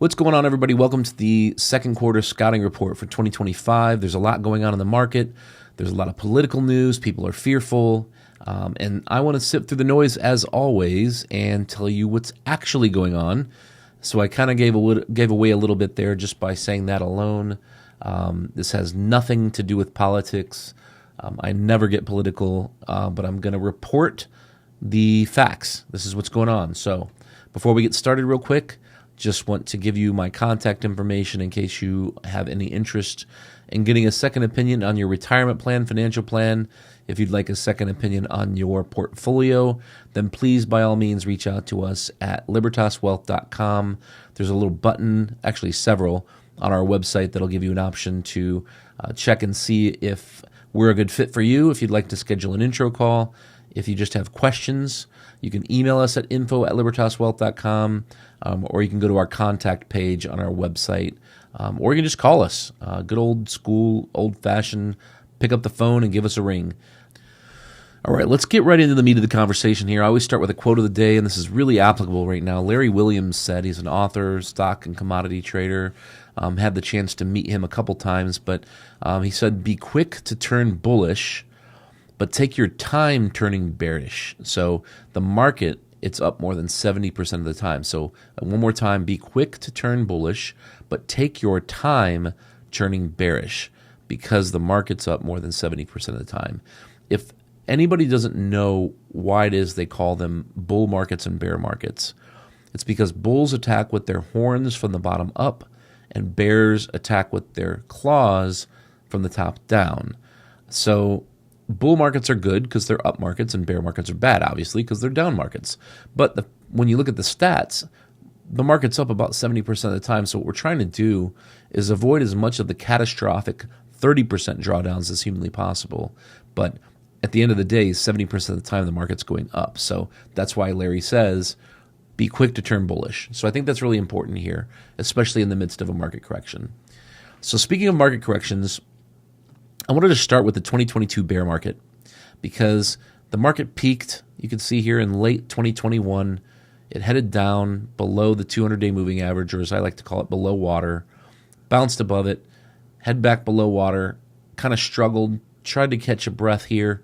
What's going on, everybody? Welcome to the second quarter scouting report for 2025. There's a lot going on in the market. There's a lot of political news. People are fearful. And I want to sift through the noise as always and tell you what's actually going on. So I kind of gave away a little bit there just by saying that alone. This has nothing to do with politics. I never get political, but I'm going to report the facts. This is what's going on. So before we get started real quick, just want to give you my contact information in case you have any interest in getting a second opinion on your retirement plan, financial plan. If you'd like a second opinion on your portfolio, then please, by all means, reach out to us at libertaswealth.com. There's a little button, actually several, on our website that'll give you an option to check and see if we're a good fit for you. If you'd like to schedule an intro call, if you just have questions, you can email us at info@libertaswealth.com, or you can go to our contact page on our website, or you can just call us. Good old school, old-fashioned, pick up the phone and give us a ring. All right, let's get right into the meat of the conversation here. I always start with a quote of the day, and this is really applicable right now. Larry Williams said, he's an author, stock and commodity trader, had the chance to meet him a couple times, but he said, be quick to turn bullish, but take your time turning bearish. So the market, it's up more than 70% of the time. So one more time, be quick to turn bullish, but take your time turning bearish because the market's up more than 70% of the time. If anybody doesn't know why it is they call them bull markets and bear markets, it's because bulls attack with their horns from the bottom up and bears attack with their claws from the top down. So bull markets are good because they're up markets, and bear markets are bad, obviously, because they're down markets. But when you look at the stats, the market's up about 70% of the time. So what we're trying to do is avoid as much of the catastrophic 30% drawdowns as humanly possible. But at the end of the day, 70% of the time, the market's going up. So that's why Larry says, be quick to turn bullish. So I think that's really important here, especially in the midst of a market correction. So speaking of market corrections, I wanted to start with the 2022 bear market because the market peaked, you can see here in late 2021. It headed down below the 200-day moving average, or as I like to call it, below water, bounced above it, head back below water, kind of struggled, tried to catch a breath here,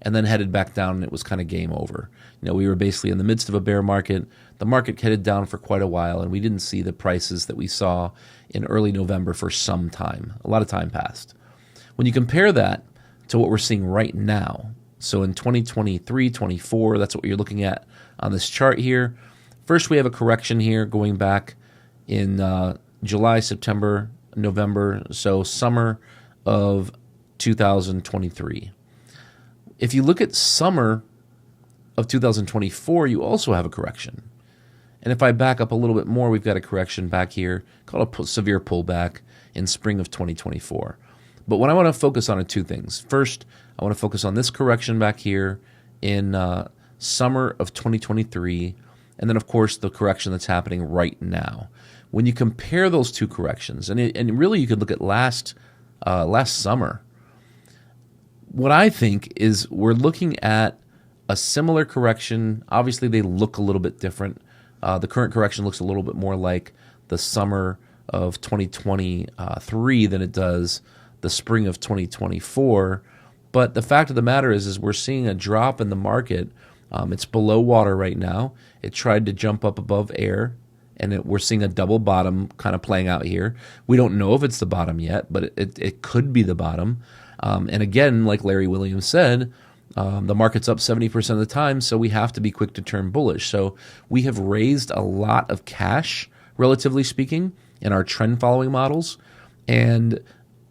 and then headed back down, and it was kind of game over. You know, we were basically in the midst of a bear market. The market headed down for quite a while, and we didn't see the prices that we saw in early November for some time. A lot of time passed. When you compare that to what we're seeing right now, so in 2023, 24, that's what you're looking at on this chart here. First, we have a correction here going back in July, September, November, so summer of 2023. If you look at summer of 2024, you also have a correction. And if I back up a little bit more, we've got a correction back here called a severe pullback in spring of 2024. But what I want to focus on are two things. First, I want to focus on this correction back here in summer of 2023, and then, of course, the correction that's happening right now. When you compare those two corrections, and really you could look at last summer, what I think is we're looking at a similar correction. Obviously, they look a little bit different. The current correction looks a little bit more like the summer of 2023 than it does the spring of 2024. But the fact of the matter is we're seeing a drop in the market. It's below water right now. It tried to jump up above air, and we're seeing a double bottom kind of playing out here. We don't know if it's the bottom yet, but it could be the bottom. And again, like Larry Williams said, the market's up 70% of the time, so we have to be quick to turn bullish. So we have raised a lot of cash, relatively speaking, in our trend following models. And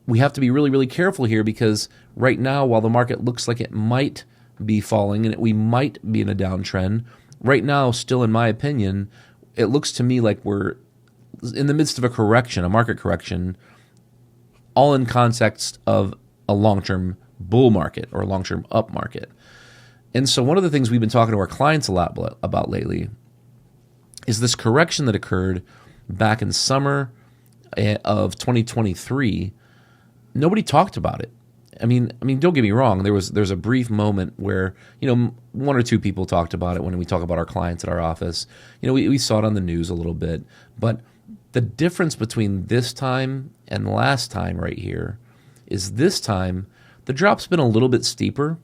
we have to be really, really careful here because right now, while the market looks like it might be falling and we might be in a downtrend, right now, still in my opinion, it looks to me like we're in the midst of a correction, a market correction, all in context of a long-term bull market or a long-term up market. And so one of the things we've been talking to our clients a lot about lately is this correction that occurred back in summer of 2023. Nobody talked about it. I mean, don't get me wrong. There's a brief moment where, one or two people talked about it when we talk about our clients at our office. We saw it on the news a little bit, but The difference between this time and last time right here is this time the drop's been a little bit steeper,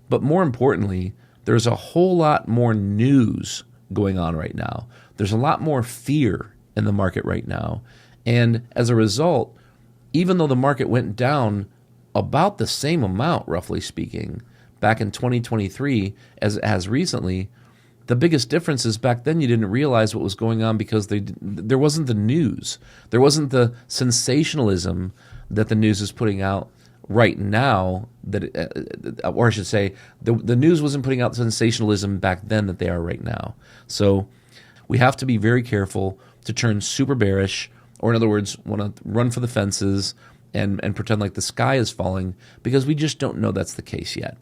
but more importantly, there's a whole lot more news going on right now. There's a lot more fear in the market right now. And as a result, even though the market went down about the same amount, roughly speaking, back in 2023 as it has recently, the biggest difference is back then you didn't realize what was going on because there wasn't the news. There wasn't the sensationalism that the news is putting out right now, or I should say, the news wasn't putting out sensationalism back then that they are right now. So we have to be very careful to turn super bearish, or in other words, want to run for the fences and pretend like the sky is falling, because we just don't know that's the case yet.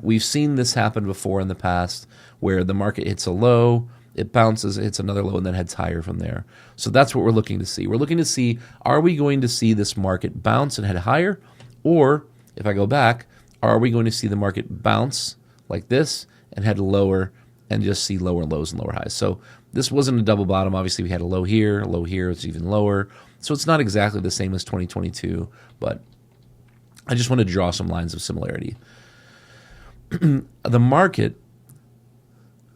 We've seen this happen before in the past where the market hits a low, it bounces, it hits another low, and then heads higher from there. So that's what we're looking to see. We're looking to see, are we going to see this market bounce and head higher? Or, if I go back, are we going to see the market bounce like this and head lower and just see lower lows and lower highs? So this wasn't a double bottom. Obviously, we had a low here, it's even lower. So it's not exactly the same as 2022, but I just want to draw some lines of similarity. The market,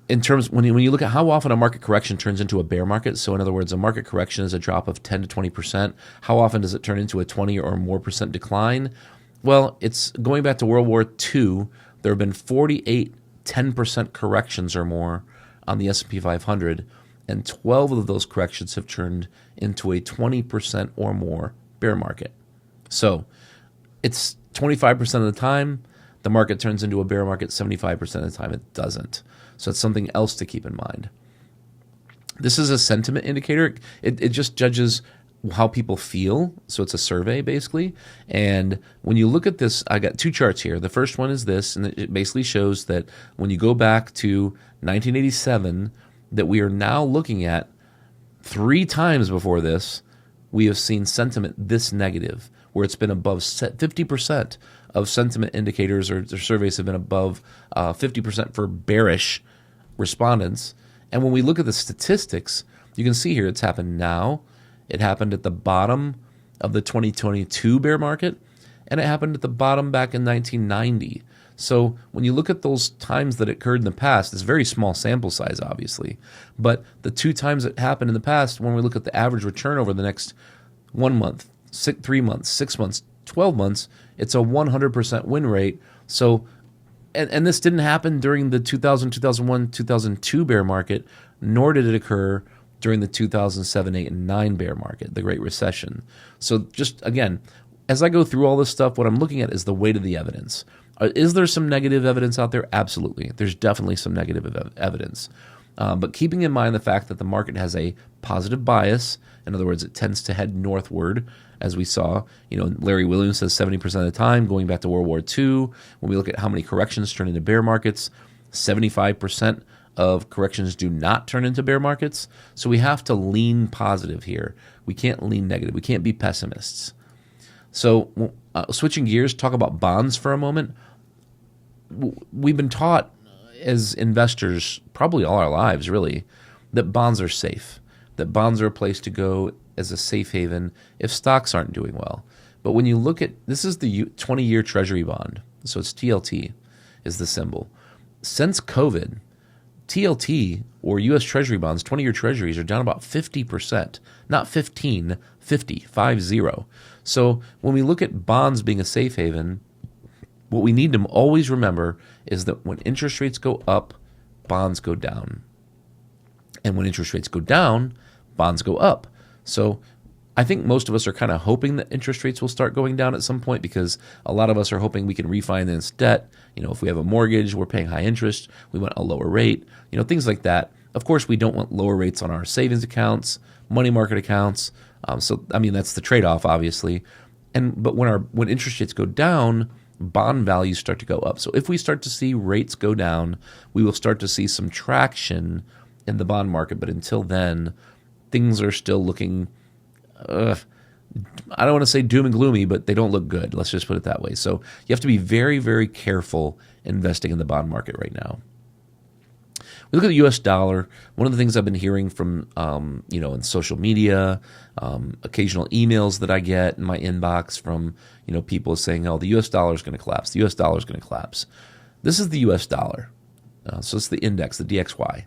in terms, when you look at how often a market correction turns into a bear market, so in other words, a market correction is a drop of 10 to 20%, how often does it turn into a 20 or more percent decline? Well, it's going back to World War II, there have been 48 10% corrections or more on the S&P 500, and 12 of those corrections have turned into a 20% or more bear market. So it's 25% of the time, the market turns into a bear market. 75% of the time it doesn't. So it's something else to keep in mind. This is a sentiment indicator. It just judges how people feel. So it's a survey, basically. And when you look at this, I got two charts here. The first one is this, and it basically shows that when you go back to 1987, that we are now looking at 3 times before this, we have seen sentiment this negative, where it's been above 50% of sentiment indicators or surveys have been above 50% for bearish respondents. And when we look at the statistics, you can see here it's happened now. It happened at the bottom of the 2022 bear market, and it happened at the bottom back in 1990. So when you look at those times that occurred in the past, it's a very small sample size, obviously. But the 2 times it happened in the past, when we look at the average return over the next 1 month, 3 months, 6 months, 12 months, it's a 100% win rate. So, and this didn't happen during the 2000, 2001, 2002 bear market, nor did it occur during the 2007, 8, and 9 bear market, the Great Recession. So just, again, as I go through all this stuff, what I'm looking at is the weight of the evidence. Is there some negative evidence out there? Absolutely. There's definitely some negative evidence. But keeping in mind the fact that the market has a positive bias, in other words, it tends to head northward, as we saw. Larry Williams says 70% of the time, going back to World War II. When we look at how many corrections turn into bear markets, 75% of corrections do not turn into bear markets. So we have to lean positive here. We can't lean negative. We can't be pessimists. So switching gears, talk about bonds for a moment. We've been taught as investors, probably all our lives really, that bonds are safe, that bonds are a place to go as a safe haven if stocks aren't doing well. But when you look at, this is the 20-year Treasury bond, so it's TLT is the symbol. Since COVID, TLT, or U.S. Treasury bonds, 20-year Treasuries, are down about 50%, not 15, 50. So when we look at bonds being a safe haven, what we need to always remember is that when interest rates go up, bonds go down. And when interest rates go down, bonds go up. So I think most of us are kind of hoping that interest rates will start going down at some point, because a lot of us are hoping we can refinance debt. If we have a mortgage, we're paying high interest, we want a lower rate, things like that. Of course, we don't want lower rates on our savings accounts, money market accounts. So that's the trade-off, obviously. But when interest rates go down, bond values start to go up. So if we start to see rates go down, we will start to see some traction in the bond market. But until then, things are still looking, I don't want to say doom and gloomy, but they don't look good. Let's just put it that way. So you have to be very, very careful investing in the bond market right now. We look at the U.S. dollar. One of the things I've been hearing from, in social media, occasional emails that I get in my inbox from, people saying, "Oh, the U.S. dollar is going to collapse. The U.S. dollar is going to collapse." This is the U.S. dollar. So it's the index, the DXY.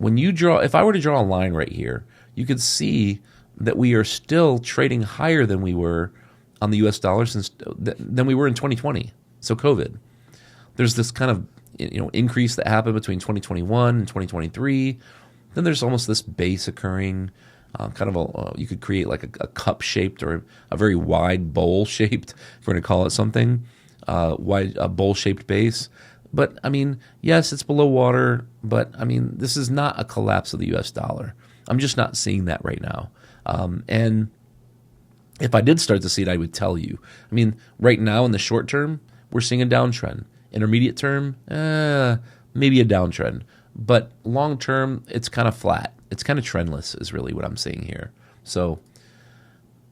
If I were to draw a line right here, you could see that we are still trading higher than we were on the U.S. dollar than we were in 2020. So COVID. There's this kind of increase that happened between 2021 and 2023. Then there's almost this base occurring, you could create like a cup-shaped or a very wide bowl-shaped, if we're going to call it something, a bowl-shaped base. But, yes, it's below water, but, this is not a collapse of the U.S. dollar. I'm just not seeing that right now. And if I did start to see it, I would tell you. Right now in the short term, we're seeing a downtrend. Intermediate term, maybe a downtrend. But long term, it's kind of flat. It's kind of trendless is really what I'm seeing here. So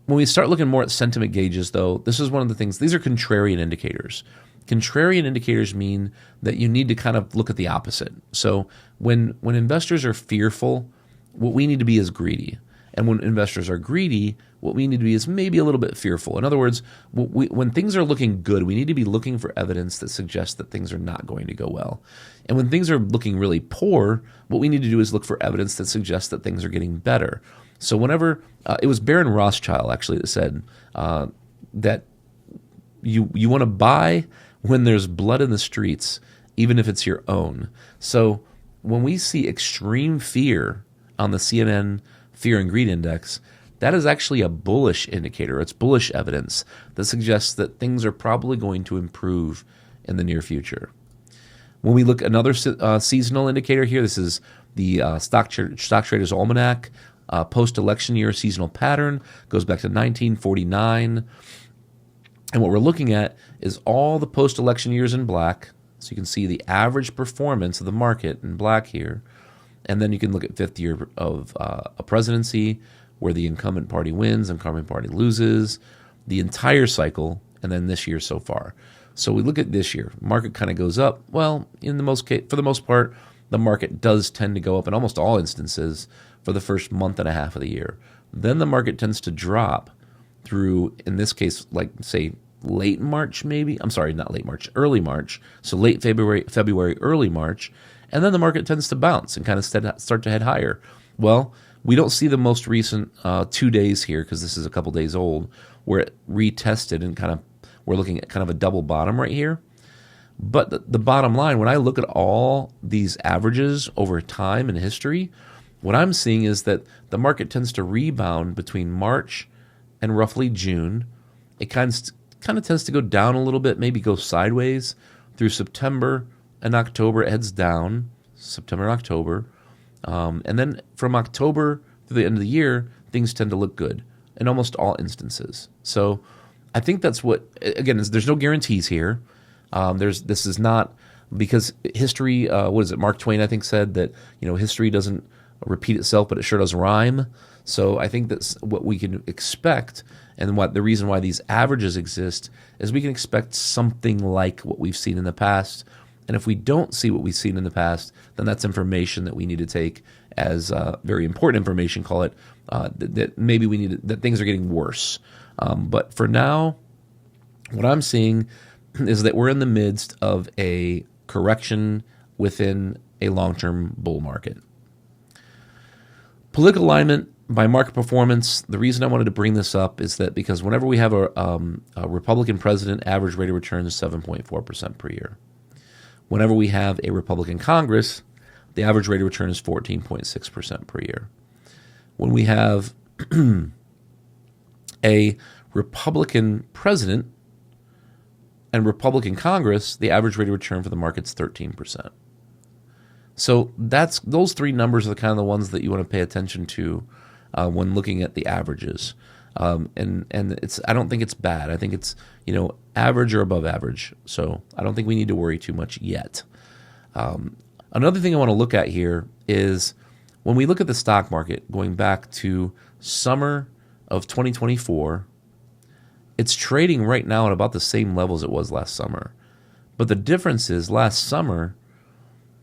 when we start looking more at sentiment gauges, though, this is one of the things. These are contrarian indicators. Contrarian indicators mean that you need to kind of look at the opposite. So when investors are fearful, what we need to be is greedy. And when investors are greedy, what we need to be is maybe a little bit fearful. In other words, when things are looking good, we need to be looking for evidence that suggests that things are not going to go well. And when things are looking really poor, what we need to do is look for evidence that suggests that things are getting better. So whenever, it was Baron Rothschild actually that said that you want to buy when there's blood in the streets, even if it's your own. So when we see extreme fear on the CNN Fear and Greed Index, that is actually a bullish indicator. It's bullish evidence that suggests that things are probably going to improve in the near future. When we look at another seasonal indicator here, this is the Stock Traders Almanac, post-election year seasonal pattern, goes back to 1949. And what we're looking at is all the post-election years in black. So you can see the average performance of the market in black here. And then you can look at fifth year of a presidency where the incumbent party wins, incumbent party loses, the entire cycle, and then this year so far. So we look at this year. Market kind of goes up. Well, for the most part, the market does tend to go up in almost all instances for the first month and a half of the year. Then the market tends to drop through, in this case, like say late March maybe. I'm sorry, not late March, early March. So late February, early March. And then the market tends to bounce and kind of start to head higher. Well, we don't see the most recent 2 days here because this is a couple days old where it retested and we're looking at kind of a double bottom right here. But the bottom line, when I look at all these averages over time in history, what I'm seeing is that the market tends to rebound between March and roughly June. It kind of tends to go down a little bit, maybe go sideways through September and October. It heads down, September and October. And then from October through the end of the year, things tend to look good in almost all instances. So I think that's what, again, there's no guarantees here. This is not, because history, Mark Twain, I think, said that, history doesn't repeat itself, but it sure does rhyme. So I think that's what we can expect, and what the reason why these averages exist is we can expect something like what we've seen in the past. And if we don't see what we've seen in the past, then that's information that we need to take as very important information. Call it that maybe that things are getting worse. But for now, what I'm seeing is that we're in the midst of a correction within a long-term bull market. Political alignment by market performance. The reason I wanted to bring this up is that because whenever we have a Republican president, average rate of return is 7.4% per year. Whenever we have a Republican Congress, the average rate of return is 14.6% per year. When we have a Republican president and Republican Congress, the average rate of return for the market's 13%. So those three numbers are kind of the ones that you want to pay attention to when looking at the averages. And I don't think it's bad. I think it's average or above average. So I don't think we need to worry too much yet. Another thing I want to look at here is when we look at the stock market going back to summer of 2024, it's trading right now at about the same levels it was last summer. But the difference is last summer,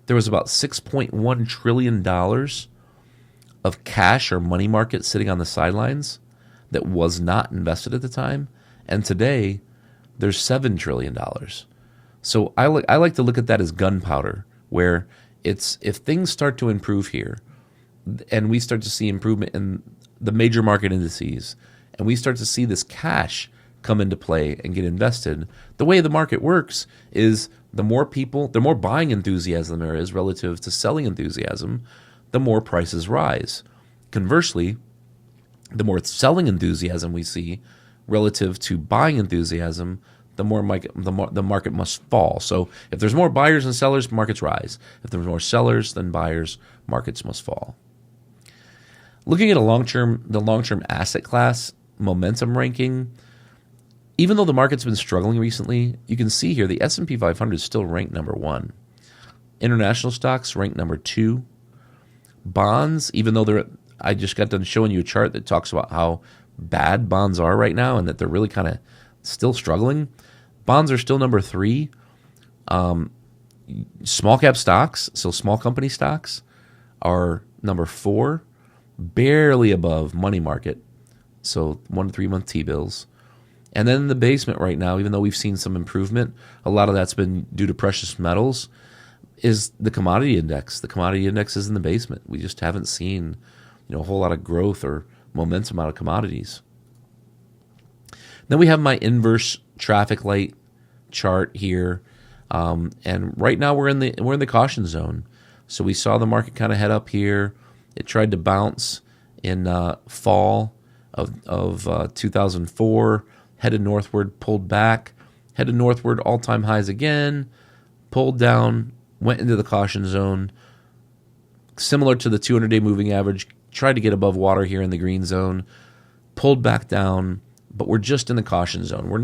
there was about $6.1 trillion of cash or money market sitting on the sidelines that was not invested at the time. And today, there's $7 trillion. So I like to look at that as gunpowder, where it's if things start to improve here and we start to see improvement in the major market indices and we start to see this cash come into play and get invested, the way the market works is the more buying enthusiasm there is relative to selling enthusiasm, the more prices rise. Conversely, the more selling enthusiasm we see relative to buying enthusiasm, the market must fall. So if there's more buyers than sellers, markets rise. If there's more sellers than buyers, markets must fall. Looking at the long-term asset class momentum ranking, even though the market's been struggling recently, you can see here the S&P 500 is still ranked number 1. International stocks ranked number 2. Bonds, even though I just got done showing you a chart that talks about how bad bonds are right now and that they're really kind of still struggling, bonds are still number 3. Small cap stocks, so small company stocks, are number 4, barely above money market, so 1 to 3 month T-bills. And then in the basement right now, even though we've seen some improvement, a lot of that's been due to precious metals, is the commodity index. The commodity index is in the basement. We just haven't seen a whole lot of growth or momentum out of commodities. Then we have my inverse traffic light chart here, and right now we're in the caution zone. So we saw the market kind of head up here. It tried to bounce in fall of 2004, headed northward, pulled back, headed northward, all-time highs again, pulled down, went into the caution zone, similar to the 200-day moving average, tried to get above water here in the green zone, pulled back down, but we're just in the caution zone. We're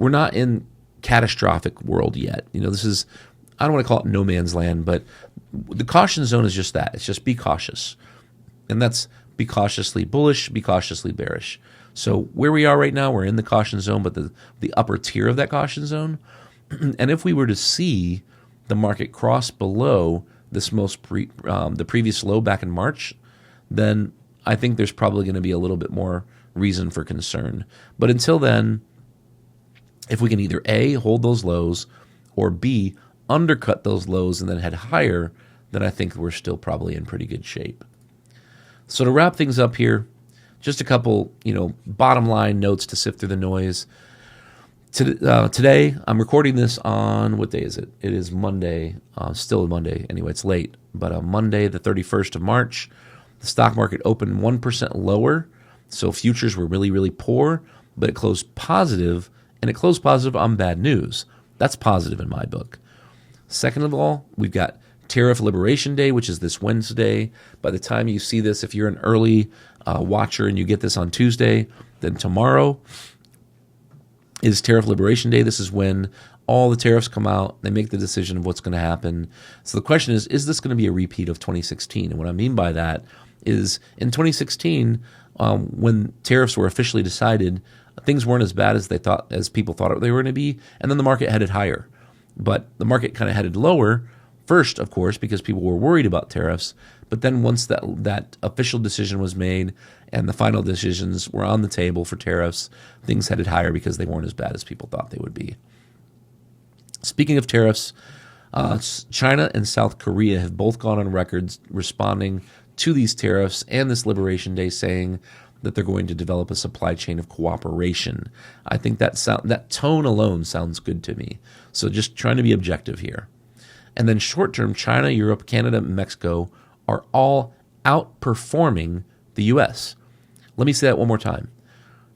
not in catastrophic world yet. This is, I don't want to call it no man's land, but the caution zone is just that. It's just be cautious. And that's be cautiously bullish, be cautiously bearish. So where we are right now, we're in the caution zone, but the upper tier of that caution zone. And if we were to see the market cross below this the previous low back in March, then I think there's probably going to be a little bit more reason for concern. But until then, if we can either A, hold those lows, or B, undercut those lows and then head higher, then I think we're still probably in pretty good shape. So to wrap things up here, just a couple, bottom line notes to sift through the noise. Today, I'm recording this on, what day is it? It is Monday, still Monday. Anyway, it's late. But on Monday, the 31st of March, the stock market opened 1% lower. So futures were really, really poor, but it closed positive, and it closed positive on bad news. That's positive in my book. Second of all, we've got Tariff Liberation Day, which is this Wednesday. By the time you see this, if you're an early watcher and you get this on Tuesday, then tomorrow is Tariff Liberation Day. This is when all the tariffs come out. They make the decision of what's going to happen. So the question is this going to be a repeat of 2016? And what I mean by that is in 2016, when tariffs were officially decided, things weren't as bad as people thought they were going to be, and then the market headed higher. But the market kind of headed lower first, of course, because people were worried about tariffs. But then once that official decision was made and the final decisions were on the table for tariffs, things headed higher because they weren't as bad as people thought they would be. Speaking of tariffs, China and South Korea have both gone on record responding to these tariffs and this Liberation Day, saying that they're going to develop a supply chain of cooperation. I think that tone alone sounds good to me. So just trying to be objective here. And then short term, China, Europe, Canada, and Mexico are all outperforming the U.S. Let me say that one more time.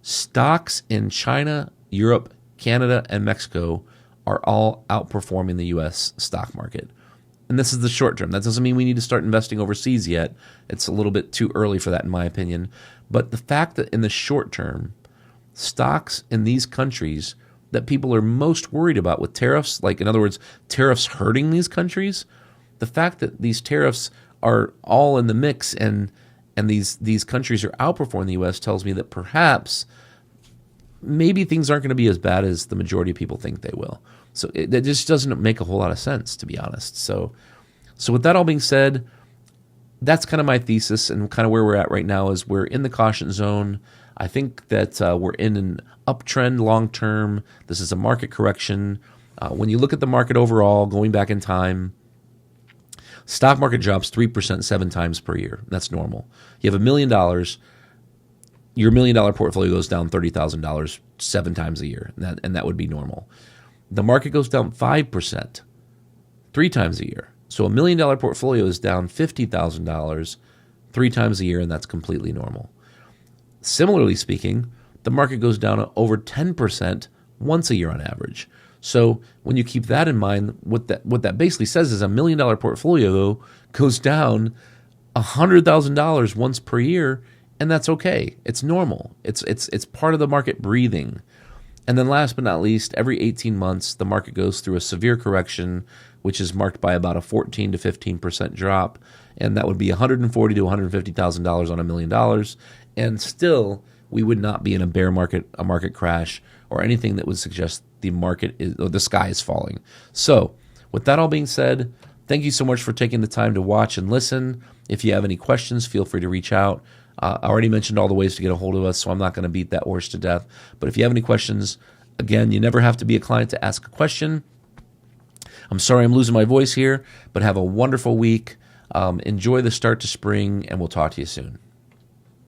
Stocks in China, Europe, Canada, and Mexico are all outperforming the U.S. stock market. And this is the short term. That doesn't mean we need to start investing overseas yet. It's a little bit too early for that, in my opinion. But the fact that in the short term, stocks in these countries that people are most worried about with tariffs, like in other words, tariffs hurting these countries, the fact that these tariffs are all in the mix and these countries are outperforming the U.S. tells me that perhaps maybe things aren't going to be as bad as the majority of people think they will. So it just doesn't make a whole lot of sense, to be honest. So So with that all being said, that's kind of my thesis, and kind of where we're at right now is we're in the caution zone. I think that we're in an uptrend long term. This is a market correction. When you look at the market overall, going back in time, stock market drops 3% 7 times per year. That's normal. You have $1 million, your $1 million portfolio goes down $30,000 7 times a year, and that would be normal. The market goes down 5% 3 times a year. So $1 million portfolio is down $50,000 3 times a year, and that's completely normal. Similarly speaking, the market goes down over 10% once a year on average. So when you keep that in mind, what that basically says is $1 million portfolio though goes down $100,000 once per year, and that's okay. It's normal. It's part of the market breathing. And then last but not least, every 18 months, the market goes through a severe correction, which is marked by about a 14 to 15% drop, and that would be $140,000 to $150,000 on $1 million. And still, we would not be in a bear market, a market crash, or anything that would suggest the market is, or the sky is falling. So, with that all being said, thank you so much for taking the time to watch and listen. If you have any questions, feel free to reach out. I already mentioned all the ways to get a hold of us, so I'm not going to beat that horse to death. But if you have any questions, again, you never have to be a client to ask a question. I'm sorry I'm losing my voice here, but have a wonderful week. Enjoy the start to spring, and we'll talk to you soon.